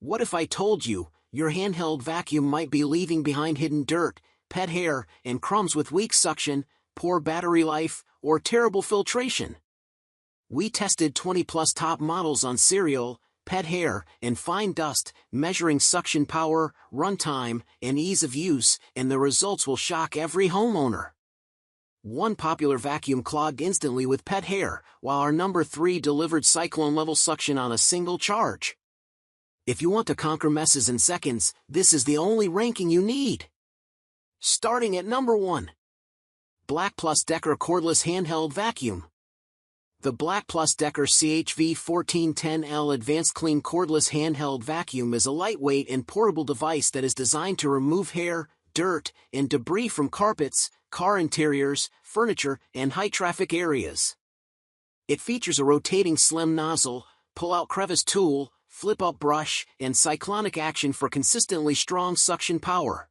What if I told you, your handheld vacuum might be leaving behind hidden dirt, pet hair, and crumbs with weak suction, poor battery life, or terrible filtration? We tested 20+ top models on cereal, pet hair, and fine dust, measuring suction power, runtime, and ease of use, and the results will shock every homeowner. One popular vacuum clogged instantly with pet hair, while our number 3 delivered cyclone-level suction on a single charge. If you want to conquer messes in seconds, this is the only ranking you need. Starting at number 1. Black+Decker Cordless Handheld Vacuum. The Black+Decker CHV1410L Advanced Clean Cordless Handheld Vacuum is a lightweight and portable device that is designed to remove hair, dirt, and debris from carpets, car interiors, furniture, and high-traffic areas. It features a rotating slim nozzle, pull-out crevice tool, flip-up brush, and cyclonic action for consistently strong suction power.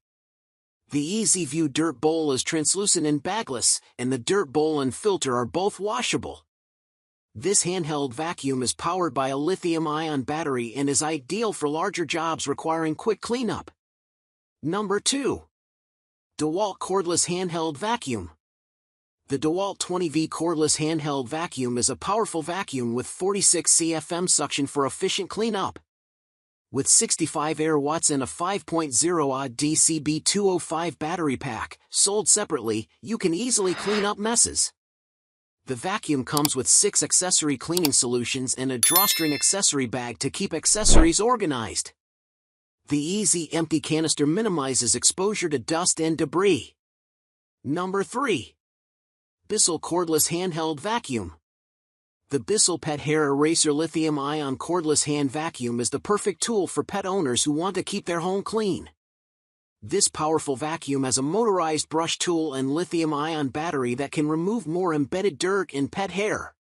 The Easy View dirt bowl is translucent and bagless, and the dirt bowl and filter are both washable. This handheld vacuum is powered by a lithium-ion battery and is ideal for larger jobs requiring quick cleanup. Number 2. DEWALT Cordless Handheld Vacuum. The DEWALT 20V Cordless Handheld Vacuum is a powerful vacuum with 46 CFM suction for efficient cleanup. With 65 air watts and a 5.0 DCB 205 battery pack, sold separately, you can easily clean up messes. The vacuum comes with 6 accessory cleaning solutions and a drawstring accessory bag to keep accessories organized. The easy empty canister minimizes exposure to dust and debris. Number 3. Bissell Cordless Handheld Vacuum. The Bissell Pet Hair Eraser Lithium-Ion Cordless Hand Vacuum is the perfect tool for pet owners who want to keep their home clean. This powerful vacuum has a motorized brush tool and lithium-ion battery that can remove more embedded dirt and pet hair.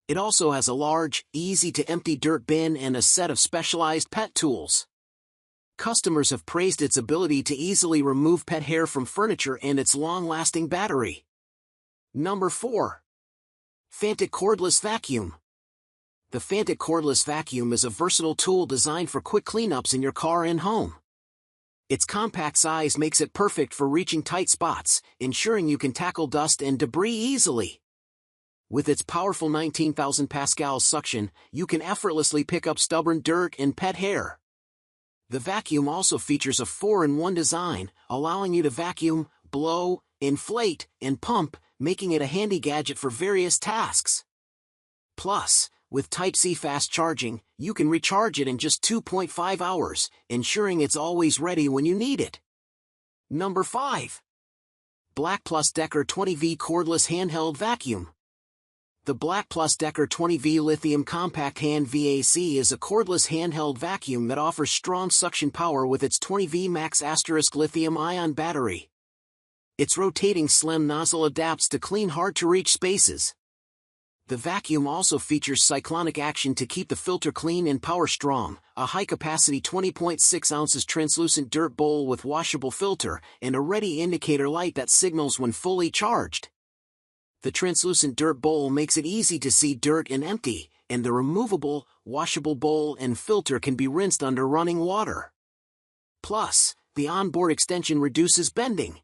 It also has a large, easy-to-empty dirt bin and a set of specialized pet tools. Customers have praised its ability to easily remove pet hair from furniture and its long-lasting battery. Number 4. Fanttik Cordless Vacuum. The Fanttik Cordless Vacuum is a versatile tool designed for quick cleanups in your car and home. Its compact size makes it perfect for reaching tight spots, ensuring you can tackle dust and debris easily. With its powerful 19,000 pascal suction, you can effortlessly pick up stubborn dirt and pet hair. The vacuum also features a 4-in-1 design, allowing you to vacuum, blow, inflate, and pump, making it a handy gadget for various tasks. Plus, with Type-C fast charging, you can recharge it in just 2.5 hours, ensuring it's always ready when you need it. Number 5. Black+Decker 20V Cordless Handheld Vacuum. The Black+Decker 20V Lithium Compact Hand VAC is a cordless handheld vacuum that offers strong suction power with its 20V Max * lithium-ion battery. Its rotating slim nozzle adapts to clean hard-to-reach spaces. The vacuum also features cyclonic action to keep the filter clean and power strong, a high-capacity 20.6 ounces translucent dirt bowl with washable filter, and a ready indicator light that signals when fully charged. The translucent dirt bowl makes it easy to see dirt and empty, and the removable, washable bowl and filter can be rinsed under running water. Plus, the onboard extension reduces bending.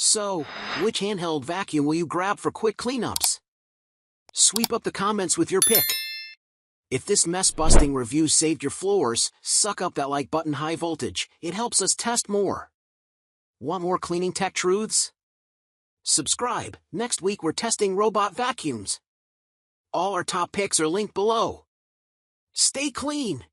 So, which handheld vacuum will you grab for quick cleanups? Sweep up the comments with your pick. If this mess-busting review saved your floors, suck up that like button high voltage, it helps us test more. Want more cleaning tech truths? Subscribe, next week we're testing robot vacuums. All our top picks are linked below. Stay clean!